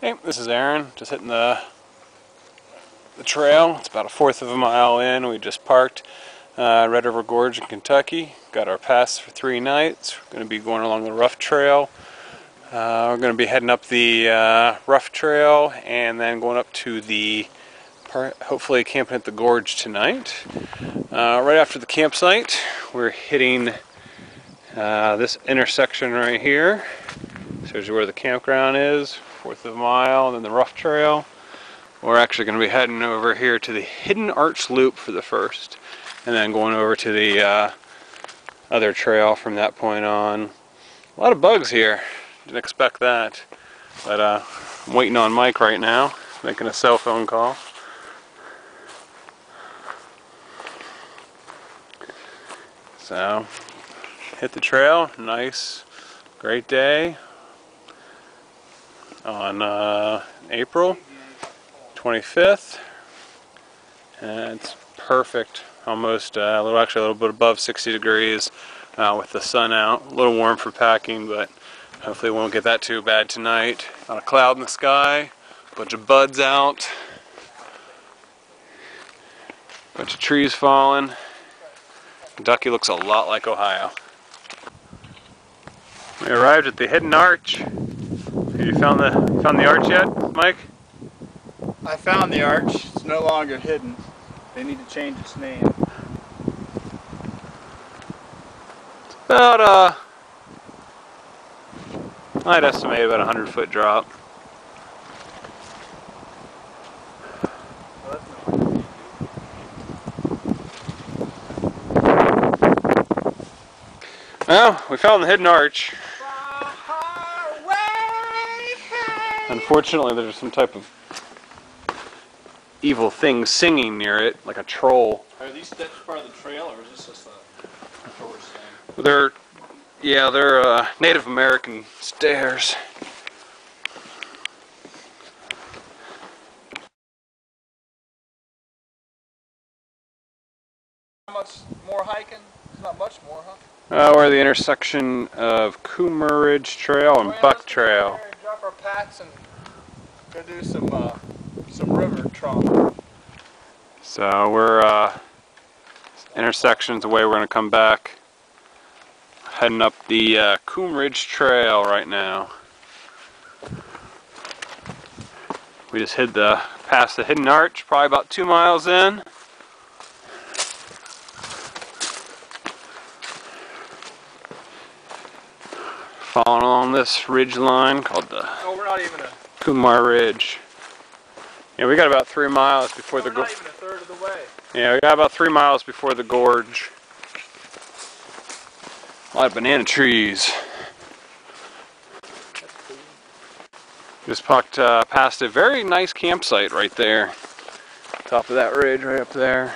Hey, this is Aaron, just hitting the trail. It's about 1/4 of a mile in. We just parked Red River Gorge in Kentucky. Got our pass for 3 nights. We're going to be going along the rough trail. We're going to be heading up the rough trail and then going up to the hopefully camping at the gorge tonight. Right after the campsite, we're hitting this intersection right here. Shows you where the campground is, 1/4 of a mile, and then the rough trail. We're actually going to be heading over here to the Hidden Arch Loop for the first, and then going over to the other trail from that point on. A lot of bugs here. Didn't expect that, but I'm waiting on Mike right now, making a cell phone call. So, hit the trail. Nice, great day on April 25th, and it's perfect. Almost actually a little bit above 60 degrees with the sun out. A little warm for packing, but hopefully we won't get that too bad tonight. Not a cloud in the sky, bunch of buds out, bunch of trees falling. Kentucky looks a lot like Ohio. We arrived at the Hidden Arch. Have you found the arch yet, Mike? I found the arch. It's no longer hidden. They need to change its name. It's about I'd estimate about a 100-foot drop. Well, we found the Hidden Arch. Unfortunately, there's some type of evil thing singing near it, like a troll. Are these steps part of the trail, or is this just a tourist thing? They're Native American stairs. How much more hiking? There's not much more, huh? We're at the intersection of Footbridge Trail and Buck Trail. Drop our packs and go do some river tromping. So we're intersections away. We're going to come back, heading up the Footbridge Trail right now. We just past the Hidden Arch, probably about 2 miles in. Following along this ridge line called the we're not even Ridge. Yeah, we got about 3 miles before the gorge. Not even a third of the way. Yeah, we got about 3 miles before the gorge. A lot of banana trees. Just walked past a very nice campsite right there. Top of that ridge right up there.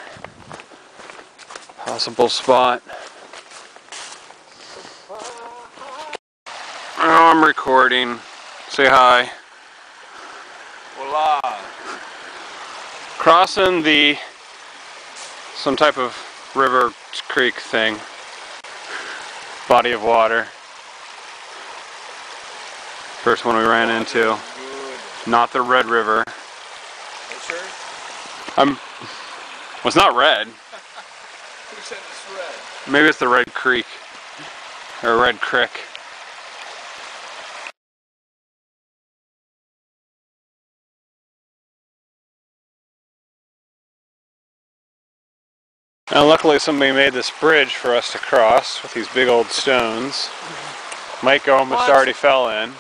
Possible spot. Oh, I'm recording. Say hi. Voila. Crossing some type of river, creek thing. Body of water. First one we ran into. Good. Not the Red River. Are you sure? Well, it's not red. Who said it's red? Maybe it's the Red Creek. Or Red Crick. Now luckily somebody made this bridge for us to cross with these big old stones. Mike almost already fell in.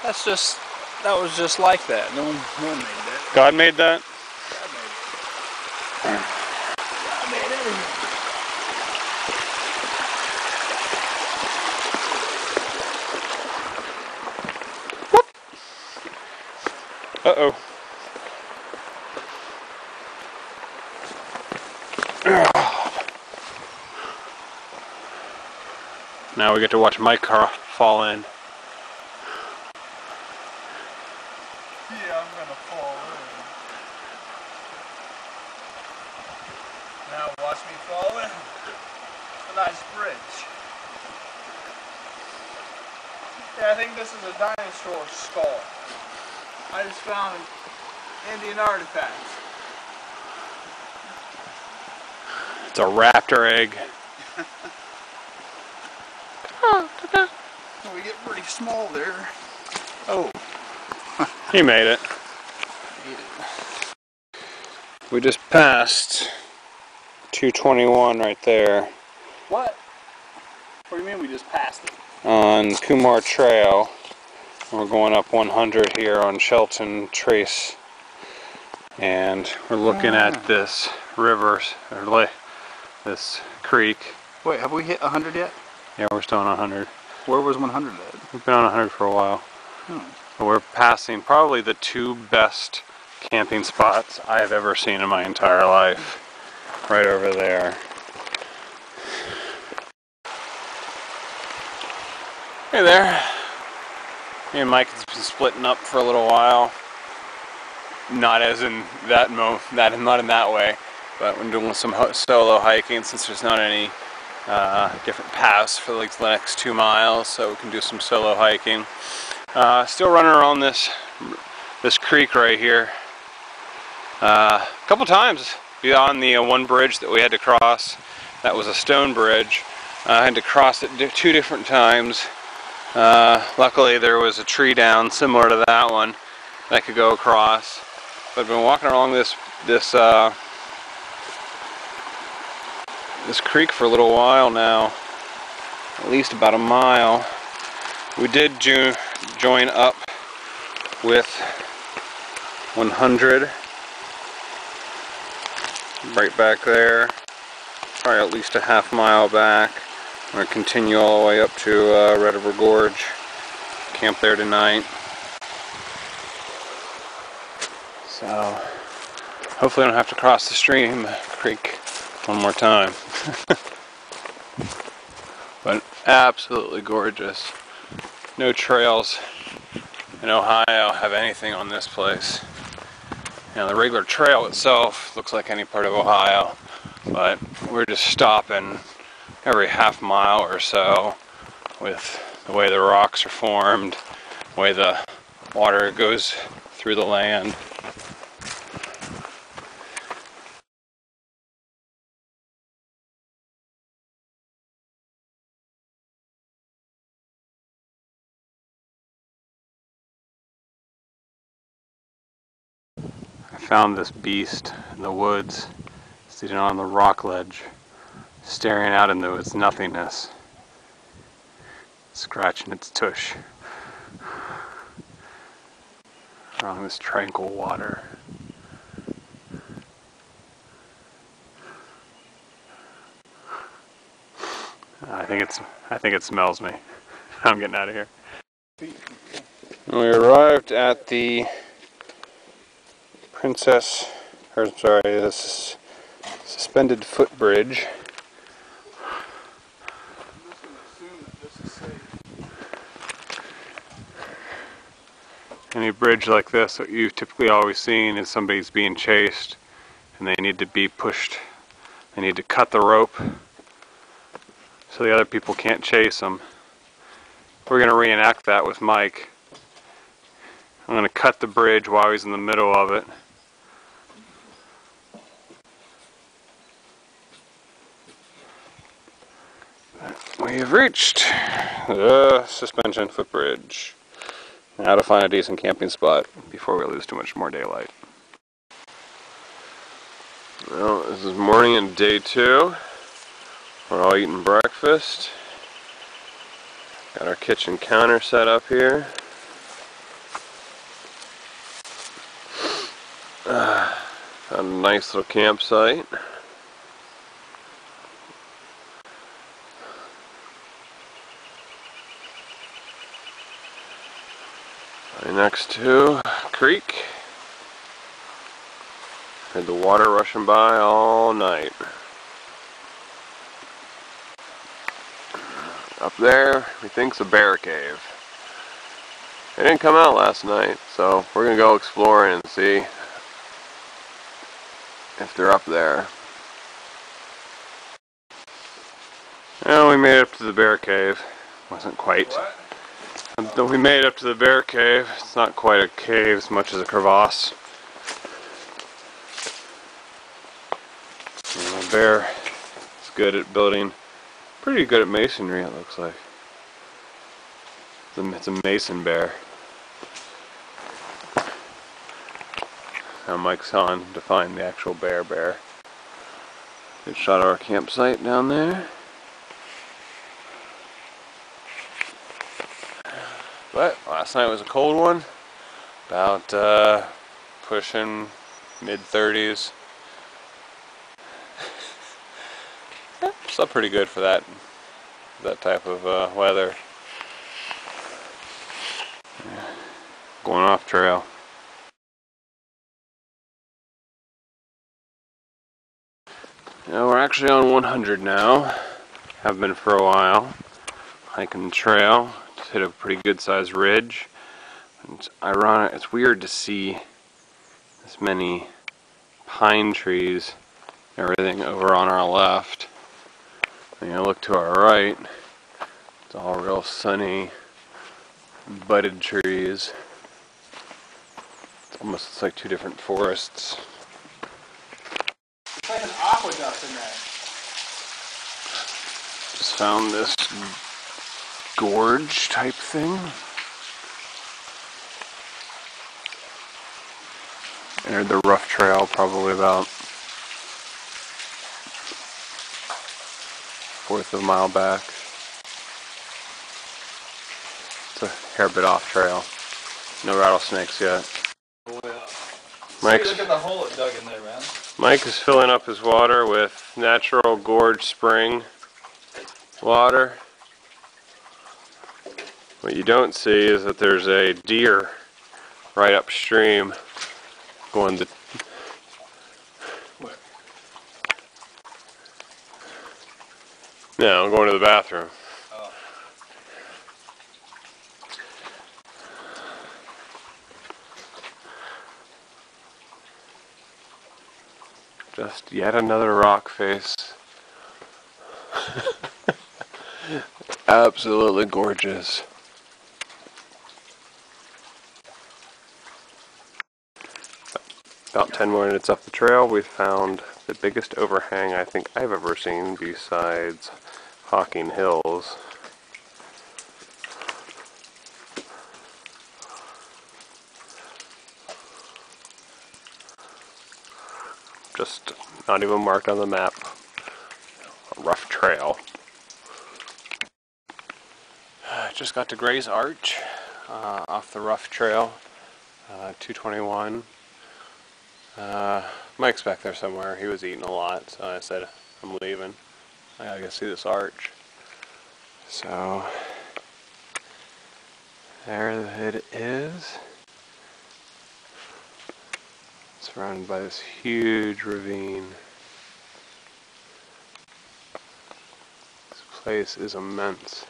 That was just like that. No one made that. God made that? God made everything. Uh-oh. Now we get to watch Mike fall in. Yeah, I'm gonna fall in. Now watch me fall in. It's a nice bridge. Yeah, I think this is a dinosaur skull. I just found Indian artifacts. It's a raptor egg. We get pretty small there. Oh. He made it. We just passed 221 right there. What? What do you mean we just passed it? On Kumar Trail. We're going up 100 here on Shelton Trace. And we're looking at this river, or this creek. Wait, have we hit 100 yet? Yeah, we're still on 100. Where was 100 at? We've been on 100 for a while. But we're passing probably the two best camping spots I have ever seen in my entire life. Right over there. Hey there. Me and Mike has been splitting up for a little while. Not as in that not in that way, but we're doing some solo hiking since there's not any different paths for like the next 2 miles, so we can do some solo hiking. Still running around this creek right here. A couple times beyond the one bridge that we had to cross. That was a stone bridge. I had to cross it 2 different times. Luckily there was a tree down similar to that one that I could go across. But I've been walking along this creek for a little while now, at least about a mile. We did join up with 100 right back there, probably at least a half mile back. I'm going to continue all the way up to Fiver Gorge, camp there tonight. So hopefully I don't have to cross the creek one more time. But absolutely gorgeous. No trails in Ohio have anything on this place. You know, the regular trail itself looks like any part of Ohio, but we're just stopping every half mile or so with the way the rocks are formed, the way the water goes through the land. I found this beast in the woods, sitting on the rock ledge, staring out into its nothingness, scratching its tush along this tranquil water. I think it smells me. I'm getting out of here. We arrived at the this suspended footbridge. Any bridge like this, what you've typically always seen is somebody's being chased and they need to be pushed. They need to cut the rope so the other people can't chase them. We're going to reenact that with Mike. I'm going to cut the bridge while he's in the middle of it. We have reached the suspension footbridge. Now to find a decent camping spot before we lose too much more daylight. Well, this is morning and day 2. We're all eating breakfast. Got our kitchen counter set up here. Found a nice little campsite. Right next to a creek. Had the water rushing by all night. Up there, we think's a bear cave. They didn't come out last night, so we're gonna go exploring and see if they're up there. And we made it up to the bear cave. Wasn't quite Though we made it up to the bear cave, it's not quite a cave as much as a crevasse. And the bear is good at building, pretty good at masonry it looks like. It's a mason bear. Now Mike's on to find the actual bear. Good shot of our campsite down there. But last night was a cold one, about pushing mid-30s. Still pretty good for that type of weather. Going off trail. Now we're actually on 100 now. Have been for a while. Hiking the trail. Just hit a pretty good sized ridge. It's ironic, it's weird to see this many pine trees, everything over on our left. And you look to our right, it's all real sunny, budded trees. It's almost like two different forests. It's like an aqueduct in there. Just found this gorge type thing. Entered the rough trail probably about fourth of a mile back. It's a hair bit off trail. No rattlesnakes yet. Look at the hole it dug in there, man. Mike is filling up his water with natural gorge spring water. What you don't see is that there's a deer right upstream going to... What? No, I'm going to the bathroom. Oh. Just yet another rock face. Absolutely gorgeous. About 10 more minutes up the trail, we found the biggest overhang I think I've ever seen besides Hocking Hills. Just not even marked on the map. A rough trail. Just got to Gray's Arch off the rough trail, 221. Mike's back there somewhere. He was eating a lot, so I said, I'm leaving. I gotta go see this arch. So, there it is. Surrounded by this huge ravine. This place is immense.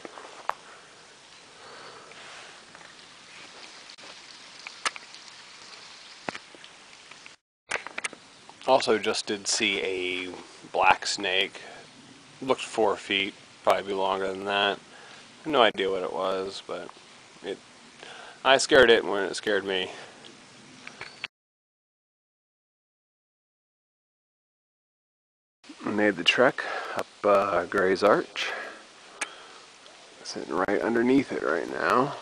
Also just did see a black snake. Looked 4 feet, probably be longer than that. No idea what it was, but I scared it when it scared me. Made the trek up Gray's Arch. Sitting right underneath it right now.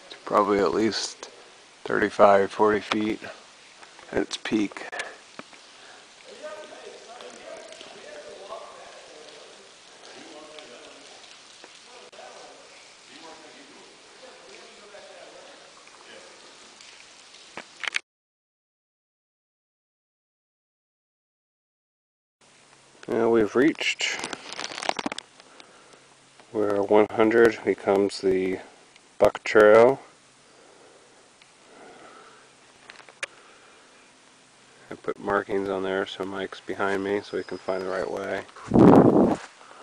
It's probably at least 35, 40 feet at its peak. Now we've reached where 100 becomes the Buck Trail. I put markings on there so Mike's behind me so he can find the right way.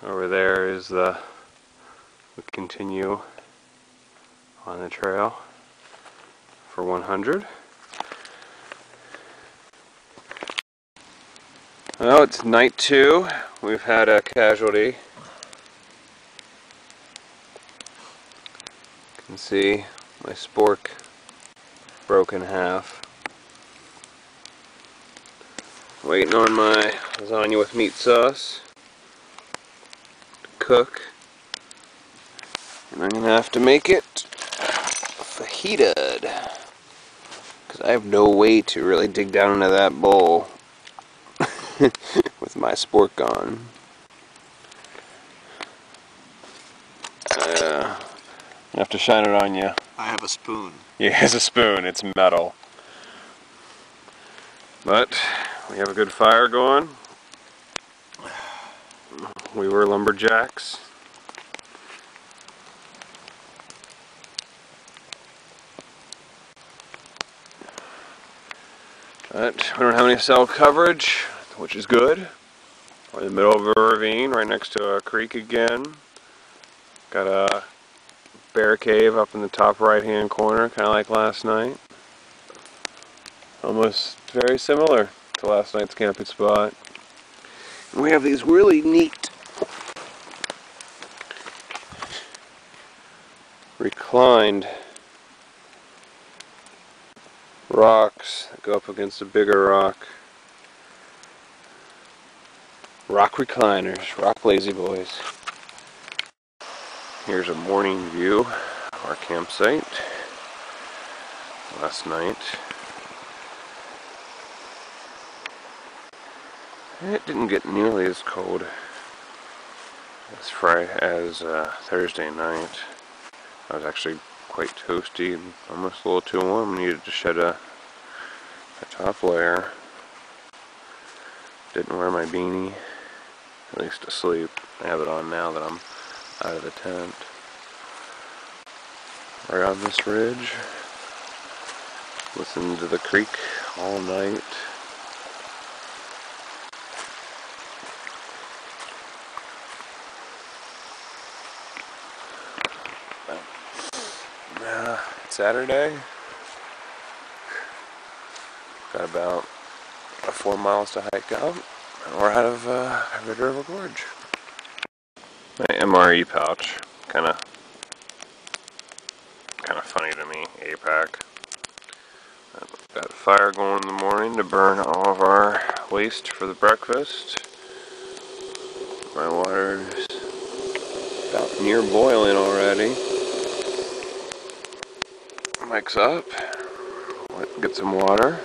Over there is we continue on the trail for 100. Well, it's night 2. We've had a casualty. can see my spork broke in half. Waiting on my lasagna with meat sauce to cook. And I'm going to have to make it fajitas. Because I have no way to really dig down into that bowl with my spork on. I have to shine it on you. I have a spoon. Yeah, it's a spoon. It's metal. But we have a good fire going. We were lumberjacks. But we don't have any cell coverage, which is good. We're in the middle of a ravine, right next to a creek again. Got a bear cave up in the top right-hand corner, kind of like last night. Almost very similar to last night's camping spot. And we have these really neat reclined rocks that go up against a bigger rock. Rock recliners, rock lazy boys. Here's a morning view of our campsite last night. It didn't get nearly as cold as Thursday night. I was actually quite toasty and almost a little too warm. Needed to shed a top layer. Didn't wear my beanie, at least to sleep. I have it on now that I'm out of the tent. Right on this ridge. Listened to the creek all night. It's Saturday. Got about 4 miles to hike out, and we're out of Fiver Gorge. My MRE pouch, kind of funny to me. APAC. Got a fire going in the morning to burn all of our waste for the breakfast. My water's about near boiling already. Mic's up. Get some water.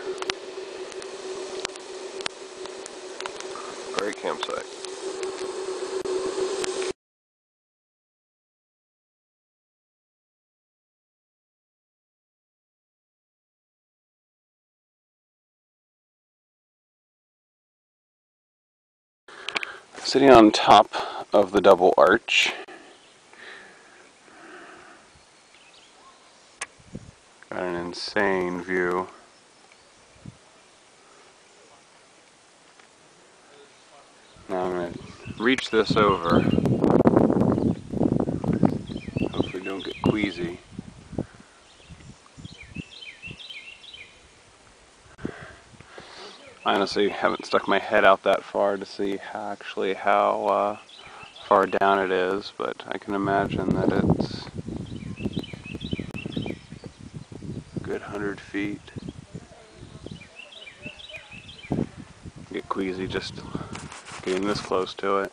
Great campsite. Sitting on top of the double arch. Got an insane view. Now I'm going to reach this over. Hopefully don't get queasy. I honestly haven't stuck my head out that far to see how far down it is, but I can imagine that it's a good 100 feet. Get queasy just getting this close to it.